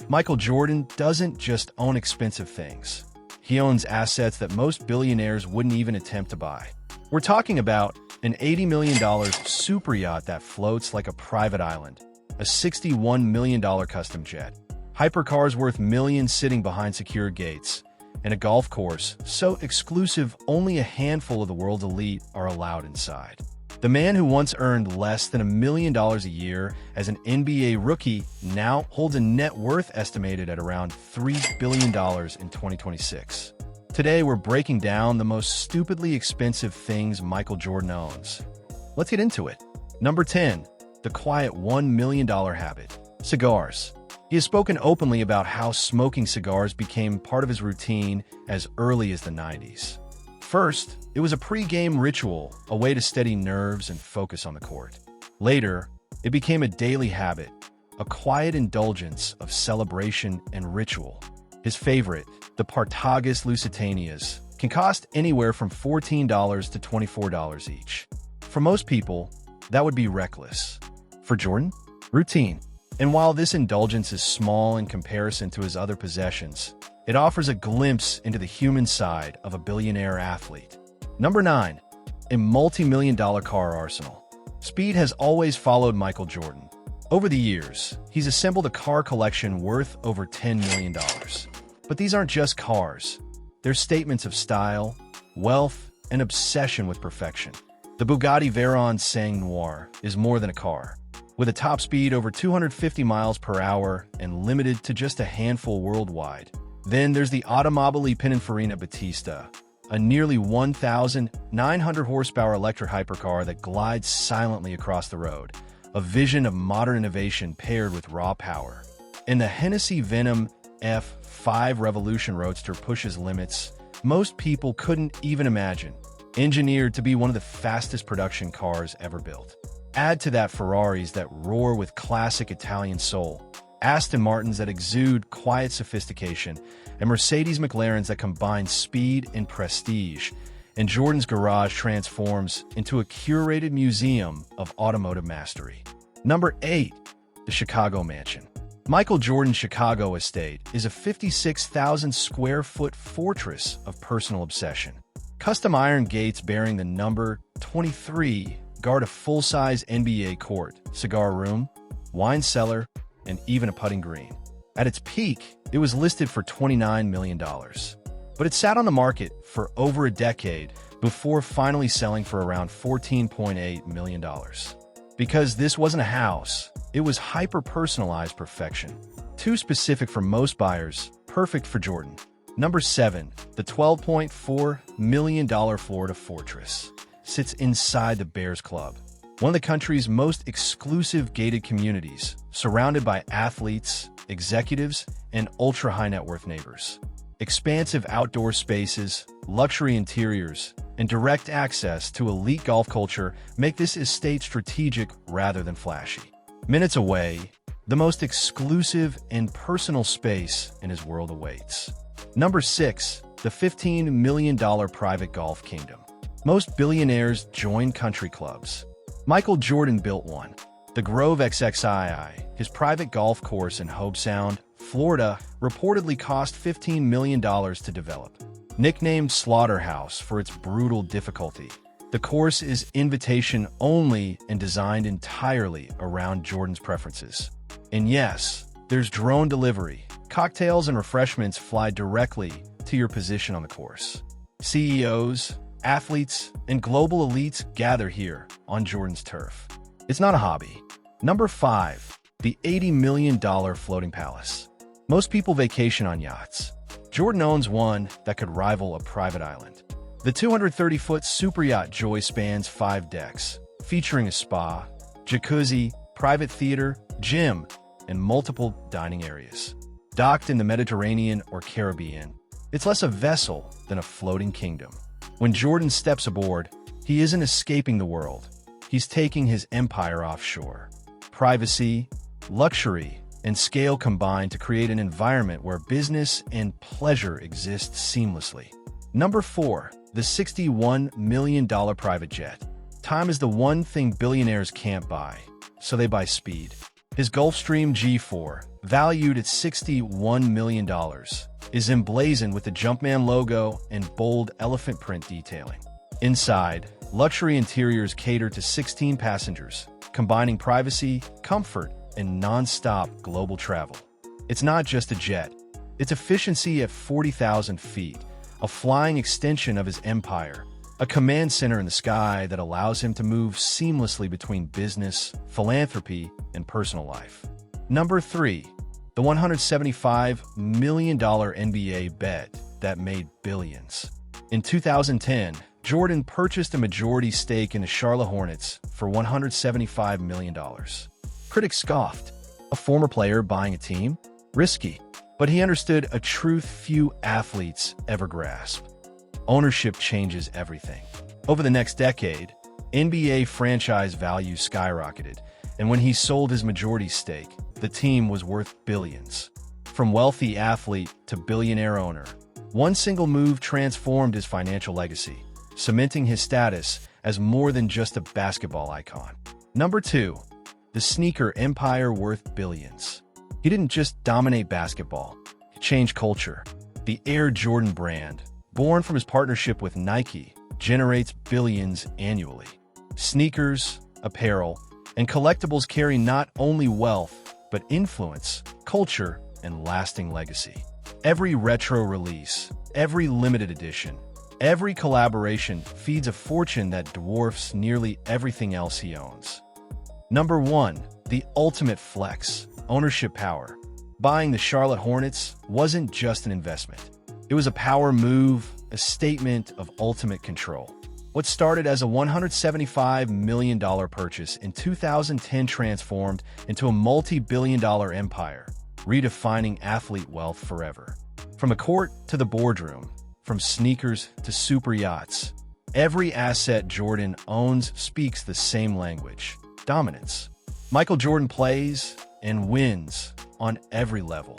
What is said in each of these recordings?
Michael Jordan doesn't just own expensive things. He owns assets that most billionaires wouldn't even attempt to buy. We're talking about an $80 million super yacht that floats like a private island, a $61 million custom jet, hypercars worth millions sitting behind secure gates, and a golf course so exclusive only a handful of the world's elite are allowed inside. The man who once earned less than $1 million a year as an NBA rookie now holds a net worth estimated at around $3 billion in 2026. Today, we're breaking down the most stupidly expensive things Michael Jordan owns. Let's get into it. Number 10. The quiet $1 million habit. Cigars. He has spoken openly about how smoking cigars became part of his routine as early as the 90s. First, it was a pre-game ritual, a way to steady nerves and focus on the court. Later, it became a daily habit, a quiet indulgence of celebration and ritual. His favorite, the Partagas Lusitanias, can cost anywhere from $14 to $24 each. For most people, that would be reckless. For Jordan, routine. And while this indulgence is small in comparison to his other possessions, it offers a glimpse into the human side of a billionaire athlete. Number 9. A multi-million-dollar car arsenal. Speed has always followed Michael Jordan. Over the years, he's assembled a car collection worth over $10 million. But these aren't just cars. They're statements of style, wealth, and obsession with perfection. The Bugatti Veyron Sang Noir is more than a car. With a top speed over 250 miles per hour and limited to just a handful worldwide. Then there's the Automobili Pininfarina Battista, a nearly 1,900 horsepower electric hypercar that glides silently across the road, a vision of modern innovation paired with raw power. And the Hennessy Venom F5 Revolution Roadster pushes limits most people couldn't even imagine, engineered to be one of the fastest production cars ever built. Add to that Ferraris that roar with classic Italian soul, Aston Martins that exude quiet sophistication, and Mercedes McLarens that combine speed and prestige, and Jordan's garage transforms into a curated museum of automotive mastery. Number 8. The Chicago Mansion. Michael Jordan's Chicago estate is a 56,000 square foot fortress of personal obsession. Custom iron gates bearing the number 23 guard a full-size NBA court, cigar room, wine cellar, and even a putting green. At its peak, it was listed for $29 million. But it sat on the market for over a decade before finally selling for around $14.8 million. Because this wasn't a house, it was hyper-personalized perfection. Too specific for most buyers, perfect for Jordan. Number 7. The $12.4 million Florida Fortress sits inside the Bears Club, one of the country's most exclusive gated communities, surrounded by athletes, executives, and ultra-high net worth neighbors. Expansive outdoor spaces, luxury interiors, and direct access to elite golf culture make this estate strategic rather than flashy. Minutes away, the most exclusive and personal space in his world awaits. Number 6. The $15 million private golf kingdom. Most billionaires join country clubs. Michael Jordan built one. The Grove XXII, his private golf course in Hobe Sound, Florida, reportedly cost $15 million to develop. Nicknamed Slaughterhouse for its brutal difficulty, the course is invitation only and designed entirely around Jordan's preferences. And yes, there's drone delivery. Cocktails and refreshments fly directly to your position on the course. CEOs, athletes, and global elites gather here on Jordan's turf. It's not a hobby. Number 5. The $80 million floating palace. Most people vacation on yachts. Jordan owns one that could rival a private island. The 230-foot super yacht Joy spans 5 decks, featuring a spa, jacuzzi, private theater, gym, and multiple dining areas. Docked in the Mediterranean or Caribbean, it's less a vessel than a floating kingdom. When Jordan steps aboard, he isn't escaping the world. He's taking his empire offshore. Privacy, luxury, and scale combine to create an environment where business and pleasure exist seamlessly. Number 4. The $61 million private jet. Time is the one thing billionaires can't buy, so they buy speed. His Gulfstream G4, valued at $61 million, is emblazoned with the Jumpman logo and bold elephant print detailing. Inside, luxury interiors cater to 16 passengers, combining privacy, comfort, and non-stop global travel. It's not just a jet. Its efficiency at 40,000 feet, a flying extension of his empire, a command center in the sky that allows him to move seamlessly between business, philanthropy, and personal life. Number 3. The $175 million NBA bet that made billions. In 2010, Jordan purchased a majority stake in the Charlotte Hornets for $175 million. Critics scoffed. A former player buying a team? Risky. But he understood a truth few athletes ever grasp. Ownership changes everything. Over the next decade, NBA franchise value skyrocketed, and when he sold his majority stake, the team was worth billions. From wealthy athlete to billionaire owner, one single move transformed his financial legacy, cementing his status as more than just a basketball icon. Number 2. The sneaker empire worth billions. He didn't just dominate basketball, he changed culture. The Air Jordan brand, born from his partnership with Nike, generates billions annually. Sneakers, apparel, and collectibles carry not only wealth, but influence, culture, and lasting legacy. Every retro release, every limited edition, every collaboration feeds a fortune that dwarfs nearly everything else he owns. Number 1. The ultimate flex, ownership power. Buying the Charlotte Hornets wasn't just an investment. It was a power move, a statement of ultimate control. What started as a $175 million purchase in 2010 transformed into a multi-billion-dollar empire, redefining athlete wealth forever. From a court to the boardroom, from sneakers to super yachts, every asset Jordan owns speaks the same language: dominance. Michael Jordan plays and wins on every level.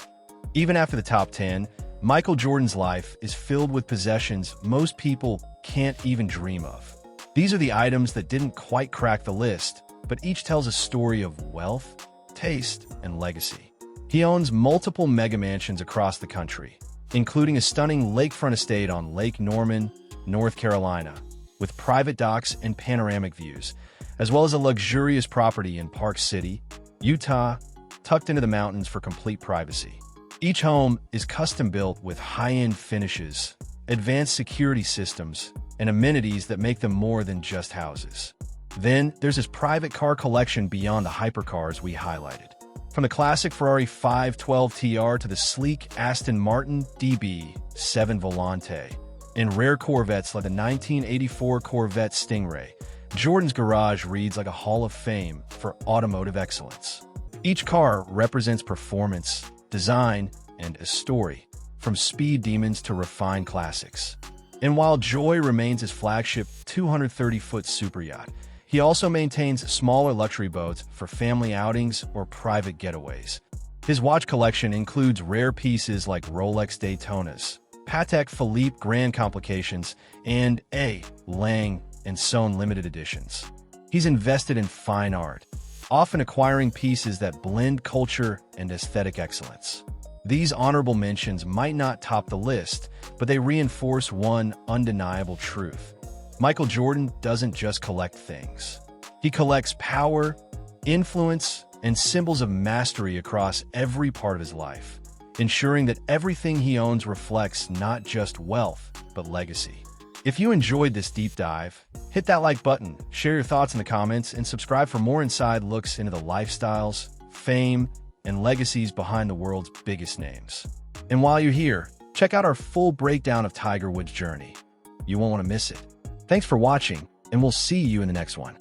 Even after the top 10, Michael Jordan's life is filled with possessions most people can't even dream of. These are the items that didn't quite crack the list, but each tells a story of wealth, taste, and legacy. He owns multiple mega mansions across the country, including a stunning lakefront estate on Lake Norman, North Carolina, with private docks and panoramic views, as well as a luxurious property in Park City, Utah, tucked into the mountains for complete privacy. Each home is custom-built with high-end finishes, advanced security systems, and amenities that make them more than just houses. Then, there's his private car collection beyond the hypercars we highlighted. From the classic Ferrari 512 TR to the sleek Aston Martin DB7 Volante, and rare Corvettes like the 1984 Corvette Stingray, Jordan's garage reads like a hall of fame for automotive excellence. Each car represents performance, design, and a story, from speed demons to refined classics. And while Joy remains his flagship 230-foot super yacht, he also maintains smaller luxury boats for family outings or private getaways. His watch collection includes rare pieces like Rolex Daytonas, Patek Philippe Grand Complications, and A. Lang & Son limited editions. He's invested in fine art, often acquiring pieces that blend culture and aesthetic excellence. These honorable mentions might not top the list, but they reinforce one undeniable truth. Michael Jordan doesn't just collect things. He collects power, influence, and symbols of mastery across every part of his life, ensuring that everything he owns reflects not just wealth, but legacy. If you enjoyed this deep dive, hit that like button, share your thoughts in the comments, and subscribe for more inside looks into the lifestyles, fame, and legacies behind the world's biggest names. And while you're here, check out our full breakdown of Tiger Woods' journey. You won't want to miss it. Thanks for watching, and we'll see you in the next one.